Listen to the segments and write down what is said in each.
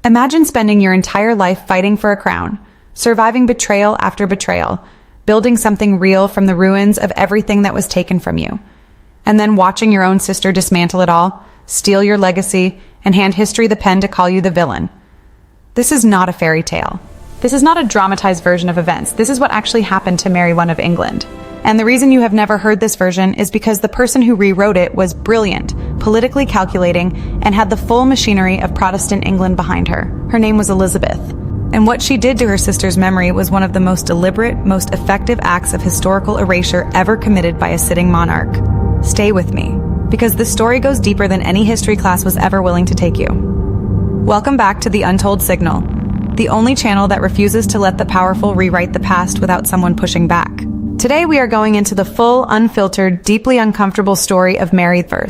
Imagine spending your entire life fighting for a crown, surviving betrayal after betrayal, building something real from the ruins of everything that was taken from you, and then watching your own sister dismantle it all, steal your legacy, and hand history the pen to call you the villain. This is not a fairy tale. This is not a dramatized version of events. This is what actually happened to Mary I of England. And the reason you have never heard this version is because the person who rewrote it was brilliant, politically calculating, and had the full machinery of Protestant England behind her. Her name was Elizabeth. And what she did to her sister's memory was one of the most deliberate, most effective acts of historical erasure ever committed by a sitting monarch. Stay with me, because this story goes deeper than any history class was ever willing to take you. Welcome back to the Untold Signal, the only channel that refuses to let the powerful rewrite the past without someone pushing back. Today we are going into the full, unfiltered, deeply uncomfortable story of Mary I.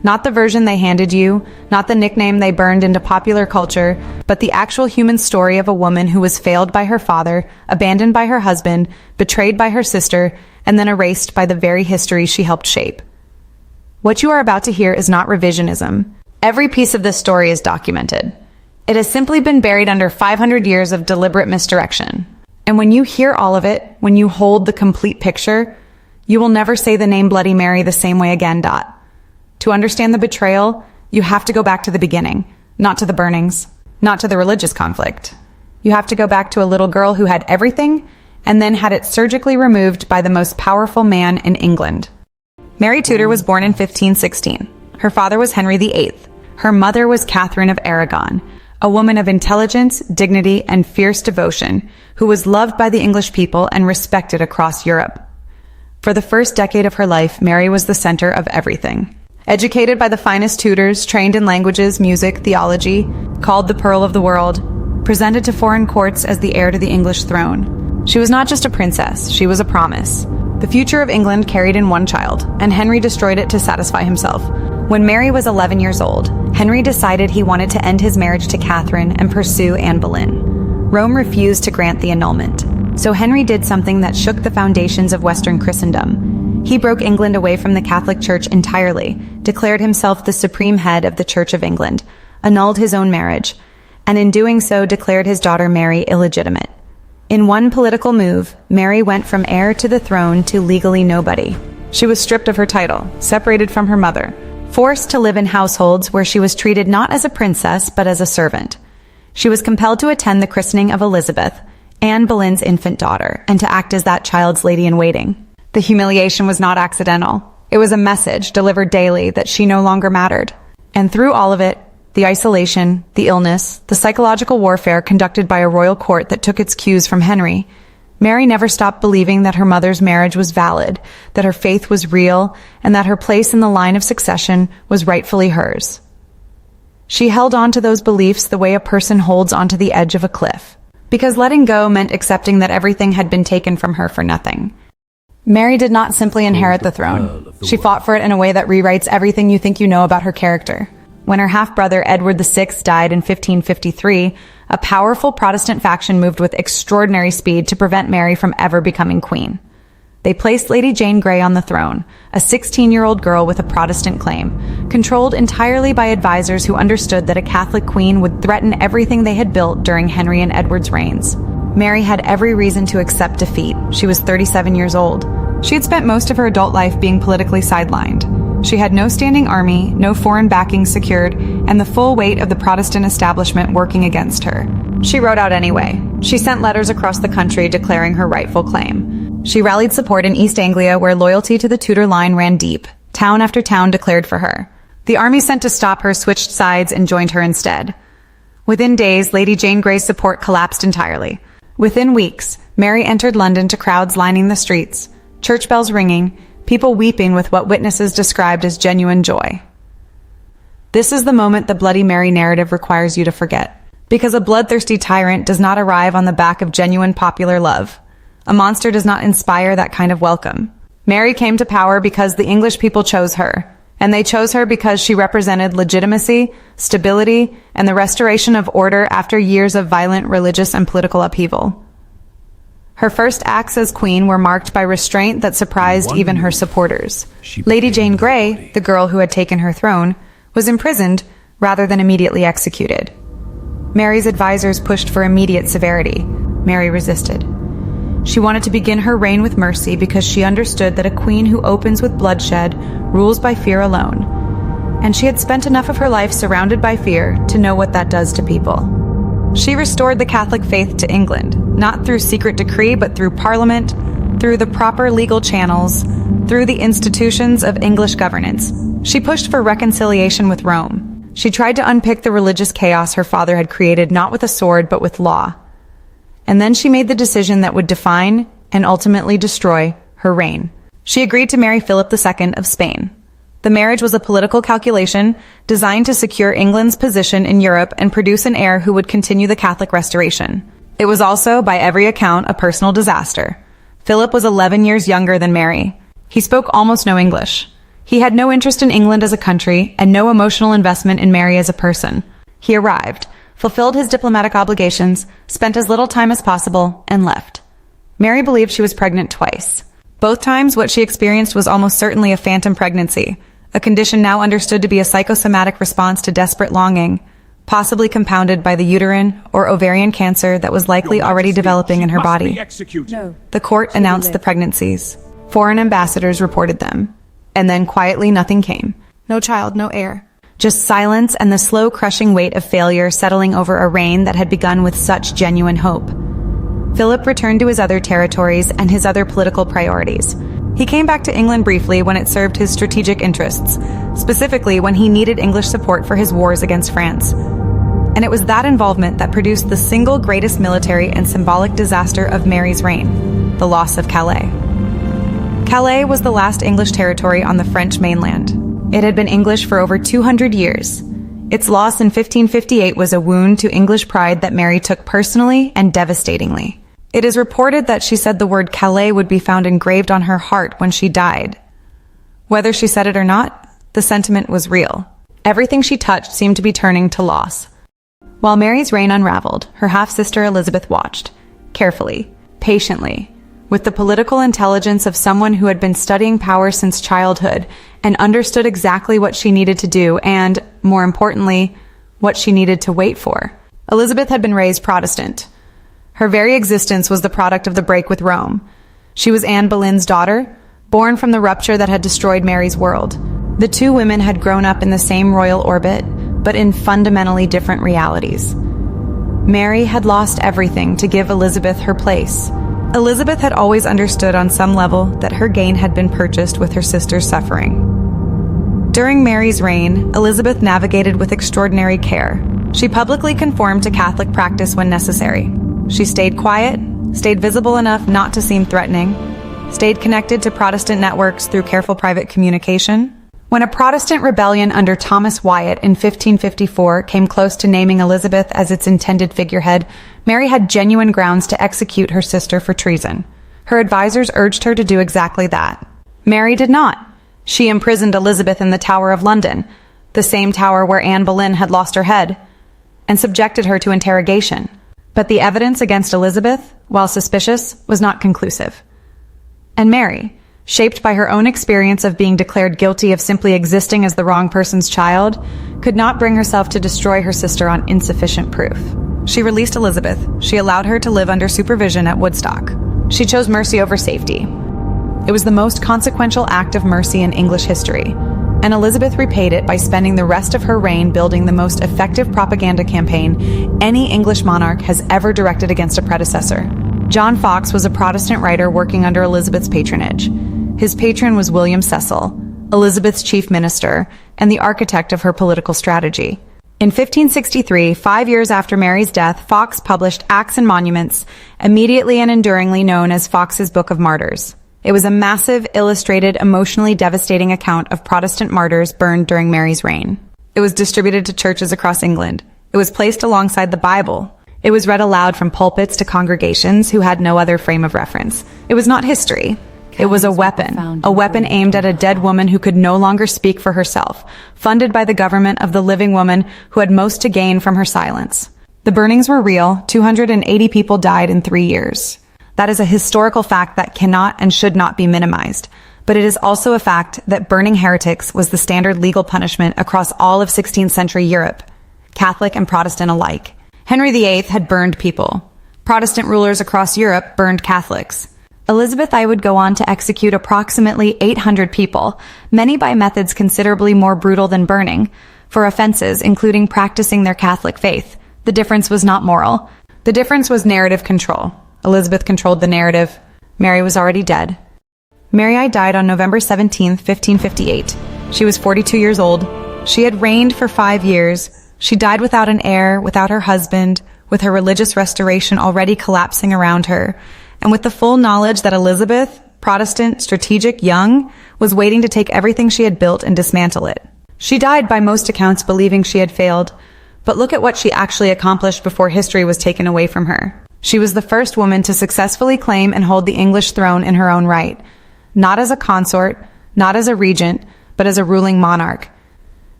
Not the version they handed you, not the nickname they burned into popular culture, but the actual human story of a woman who was failed by her father, abandoned by her husband, betrayed by her sister, and then erased by the very history she helped shape. What you are about to hear is not revisionism. Every piece of this story is documented. It has simply been buried under 500 years of deliberate misdirection. And when you hear all of it, when you hold the complete picture, you will never say the name Bloody Mary the same way again. To understand the betrayal, you have to go back to the beginning, not to the burnings, not to the religious conflict. You have to go back to a little girl who had everything and then had it surgically removed by the most powerful man in England. Mary Tudor was born in 1516. Her father was Henry VIII. Her mother was Catherine of Aragon, a woman of intelligence, dignity, and fierce devotion, who was loved by the English people and respected across Europe. For the first decade of her life, Mary was the center of everything. Educated by the finest tutors, trained in languages, music, theology, called the Pearl of the World, presented to foreign courts as the heir to the English throne. She was not just a princess, she was a promise. The future of England carried in one child, and Henry destroyed it to satisfy himself. When Mary was 11 years old, Henry decided he wanted to end his marriage to Catherine and pursue Anne Boleyn. Rome refused to grant the annulment, so Henry did something that shook the foundations of Western Christendom. He broke England away from the Catholic Church entirely, declared himself the supreme head of the Church of England, annulled his own marriage, and in doing so declared his daughter Mary illegitimate. In one political move, Mary went from heir to the throne to legally nobody. She was stripped of her title, separated from her mother, forced to live in households where she was treated not as a princess but as a servant. She was compelled to attend the christening of Elizabeth, Anne Boleyn's infant daughter, and to act as that child's lady-in-waiting. The humiliation was not accidental. It was a message delivered daily that she no longer mattered. And through all of it, the isolation, the illness, the psychological warfare conducted by a royal court that took its cues from Henry, Mary never stopped believing that her mother's marriage was valid, that her faith was real, and that her place in the line of succession was rightfully hers. She held on to those beliefs the way a person holds onto the edge of a cliff, because letting go meant accepting that everything had been taken from her for nothing. Mary did not simply inherit the throne. She fought for it in a way that rewrites everything you think you know about her character. When her half-brother Edward VI died in 1553, a powerful Protestant faction moved with extraordinary speed to prevent Mary from ever becoming queen. They placed Lady Jane Grey on the throne, a 16-year-old girl with a Protestant claim, controlled entirely by advisors who understood that a Catholic queen would threaten everything they had built during Henry and Edward's reigns. Mary had every reason to accept defeat. She was 37 years old. She had spent most of her adult life being politically sidelined. She had no standing army, no foreign backing secured, and the full weight of the Protestant establishment working against her. She rode out anyway. She sent letters across the country declaring her rightful claim. She rallied support in East Anglia, where loyalty to the Tudor line ran deep. Town after town declared for her. The army sent to stop her switched sides and joined her instead. Within days, Lady Jane Grey's support collapsed entirely. Within weeks, Mary entered London to crowds lining the streets, church bells ringing, people weeping with what witnesses described as genuine joy. This is the moment the Bloody Mary narrative requires you to forget, because a bloodthirsty tyrant does not arrive on the back of genuine popular love. A monster does not inspire that kind of welcome. Mary came to power because the English people chose her, and they chose her because she represented legitimacy, stability, and the restoration of order after years of violent religious and political upheaval. Her first acts as queen were marked by restraint that surprised even her supporters. Lady Jane Grey, the girl who had taken her throne, was imprisoned rather than immediately executed. Mary's advisors pushed for immediate severity. Mary resisted. She wanted to begin her reign with mercy because she understood that a queen who opens with bloodshed rules by fear alone. And she had spent enough of her life surrounded by fear to know what that does to people. She restored the Catholic faith to England, not through secret decree, but through Parliament, through the proper legal channels, through the institutions of English governance. She pushed for reconciliation with Rome. She tried to unpick the religious chaos her father had created, not with a sword, but with law. And then she made the decision that would define and ultimately destroy her reign. She agreed to marry Philip II of Spain. The marriage was a political calculation designed to secure England's position in Europe and produce an heir who would continue the Catholic restoration. It was also, by every account, a personal disaster. Philip was 11 years younger than Mary. He spoke almost no English. He had no interest in England as a country and no emotional investment in Mary as a person. He arrived, fulfilled his diplomatic obligations, spent as little time as possible, and left. Mary believed she was pregnant twice. Both times, what she experienced was almost certainly a phantom pregnancy, a condition now understood to be a psychosomatic response to desperate longing, possibly compounded by the uterine or ovarian cancer that was likely already developing in her body. The court announced the pregnancies. Foreign ambassadors reported them. And then quietly nothing came. No child, no heir. Just silence and the slow crushing weight of failure settling over a reign that had begun with such genuine hope. Philip returned to his other territories and his other political priorities. He came back to England briefly when it served his strategic interests, specifically when he needed English support for his wars against France. And it was that involvement that produced the single greatest military and symbolic disaster of Mary's reign, the loss of Calais. Calais was the last English territory on the French mainland. It had been English for over 200 years. Its loss in 1558 was a wound to English pride that Mary took personally and devastatingly. It is reported that she said the word Calais would be found engraved on her heart when she died. Whether she said it or not, the sentiment was real. Everything she touched seemed to be turning to loss. While Mary's reign unraveled, her half-sister Elizabeth watched, carefully, patiently, with the political intelligence of someone who had been studying power since childhood and understood exactly what she needed to do and, more importantly, what she needed to wait for. Elizabeth had been raised Protestant. Her very existence was the product of the break with Rome. She was Anne Boleyn's daughter, born from the rupture that had destroyed Mary's world. The two women had grown up in the same royal orbit, but in fundamentally different realities. Mary had lost everything to give Elizabeth her place. Elizabeth had always understood on some level that her gain had been purchased with her sister's suffering. During Mary's reign, Elizabeth navigated with extraordinary care. She publicly conformed to Catholic practice when necessary. She stayed quiet, stayed visible enough not to seem threatening, stayed connected to Protestant networks through careful private communication. When a Protestant rebellion under Thomas Wyatt in 1554 came close to naming Elizabeth as its intended figurehead, Mary had genuine grounds to execute her sister for treason. Her advisors urged her to do exactly that. Mary did not. She imprisoned Elizabeth in the Tower of London, the same tower where Anne Boleyn had lost her head, and subjected her to interrogation. But the evidence against Elizabeth, while suspicious, was not conclusive. And Mary, shaped by her own experience of being declared guilty of simply existing as the wrong person's child, could not bring herself to destroy her sister on insufficient proof. She released Elizabeth. She allowed her to live under supervision at Woodstock. She chose mercy over safety. It was the most consequential act of mercy in English history, and Elizabeth repaid it by spending the rest of her reign building the most effective propaganda campaign any English monarch has ever directed against a predecessor. John Fox was a Protestant writer working under Elizabeth's patronage. His patron was William Cecil, Elizabeth's chief minister, and the architect of her political strategy. In 1563, 5 years after Mary's death, Fox published Acts and Monuments, immediately and enduringly known as Fox's Book of Martyrs. It was a massive, illustrated, emotionally devastating account of Protestant martyrs burned during Mary's reign. It was distributed to churches across England. It was placed alongside the Bible. It was read aloud from pulpits to congregations who had no other frame of reference. It was not history. It was a weapon aimed at a dead woman who could no longer speak for herself, funded by the government of the living woman who had most to gain from her silence. The burnings were real. 280 people died in 3 years. That is a historical fact that cannot and should not be minimized. But it is also a fact that burning heretics was the standard legal punishment across all of 16th century Europe, Catholic and Protestant alike. Henry VIII had burned people. Protestant rulers across Europe burned Catholics. Elizabeth I would go on to execute approximately 800 people, many by methods considerably more brutal than burning, for offenses including practicing their Catholic faith. The difference was not moral. The difference was narrative control. Elizabeth controlled the narrative. Mary was already dead. Mary I died on November 17, 1558. She was 42 years old. She had reigned for 5 years. She died without an heir, without her husband, with her religious restoration already collapsing around her, and with the full knowledge that Elizabeth, Protestant, strategic, young, was waiting to take everything she had built and dismantle it. She died by most accounts believing she had failed, but look at what she actually accomplished before history was taken away from her. She was the first woman to successfully claim and hold the English throne in her own right, not as a consort, not as a regent, but as a ruling monarch.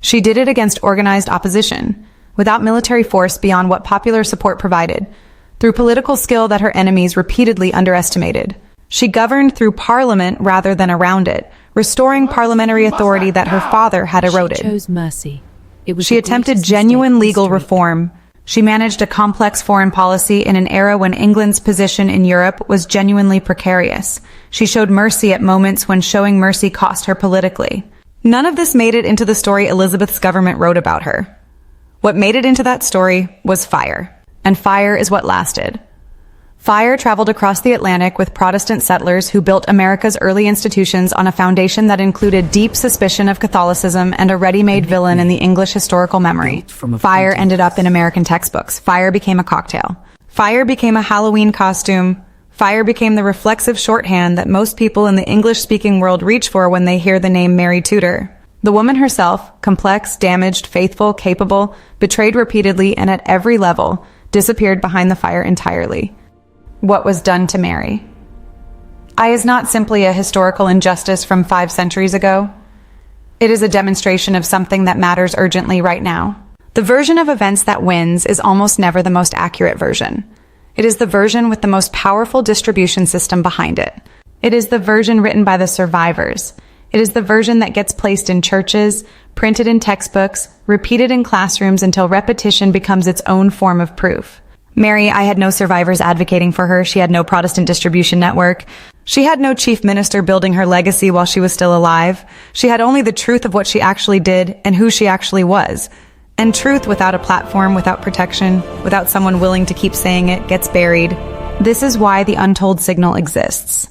She did it against organized opposition, without military force beyond what popular support provided, through political skill that her enemies repeatedly underestimated. She governed through parliament rather than around it, restoring parliamentary authority that her father had eroded. She chose mercy. She attempted genuine legal reform. She managed a complex foreign policy in an era when England's position in Europe was genuinely precarious. She showed mercy at moments when showing mercy cost her politically. None of this made it into the story Elizabeth's government wrote about her. What made it into that story was fire. And fire is what lasted. Fire traveled across the Atlantic with Protestant settlers who built America's early institutions on a foundation that included deep suspicion of Catholicism and a ready-made villain in the English historical memory. Fire ended up in American textbooks. Fire became a cocktail. Fire became a Halloween costume. Fire became the reflexive shorthand that most people in the English-speaking world reach for when they hear the name Mary Tudor. The woman herself, complex, damaged, faithful, capable, betrayed repeatedly and at every level, disappeared behind the fire entirely. What was done to Mary? I is not simply a historical injustice from 5 centuries ago. It is a demonstration of something that matters urgently right now. The version of events that wins is almost never the most accurate version. It is the version with the most powerful distribution system behind it. It is the version written by the survivors. It is the version that gets placed in churches, printed in textbooks, repeated in classrooms until repetition becomes its own form of proof. Mary, I had no survivors advocating for her. She had no Protestant distribution network. She had no chief minister building her legacy while she was still alive. She had only the truth of what she actually did and who she actually was. And truth without a platform, without protection, without someone willing to keep saying it, gets buried. This is why the Untold Signal exists.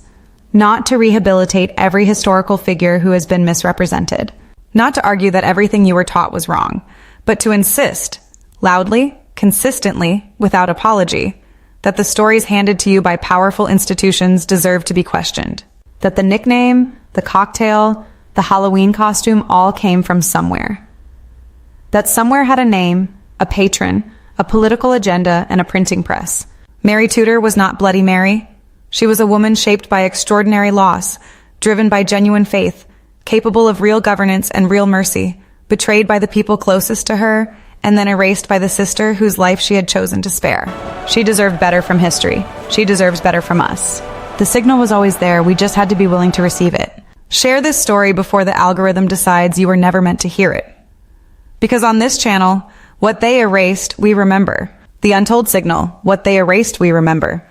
Not to rehabilitate every historical figure who has been misrepresented. Not to argue that everything you were taught was wrong, but to insist, loudly, consistently, without apology, that the stories handed to you by powerful institutions deserve to be questioned. That the nickname, the cocktail, the Halloween costume all came from somewhere. That somewhere had a name, a patron, a political agenda, and a printing press. Mary Tudor was not Bloody Mary. She was a woman shaped by extraordinary loss, driven by genuine faith, capable of real governance and real mercy, betrayed by the people closest to her, and then erased by the sister whose life she had chosen to spare. She deserved better from history. She deserves better from us. The signal was always there, we just had to be willing to receive it. Share this story before the algorithm decides you were never meant to hear it. Because on this channel, what they erased, we remember. The Untold Signal, what they erased, we remember.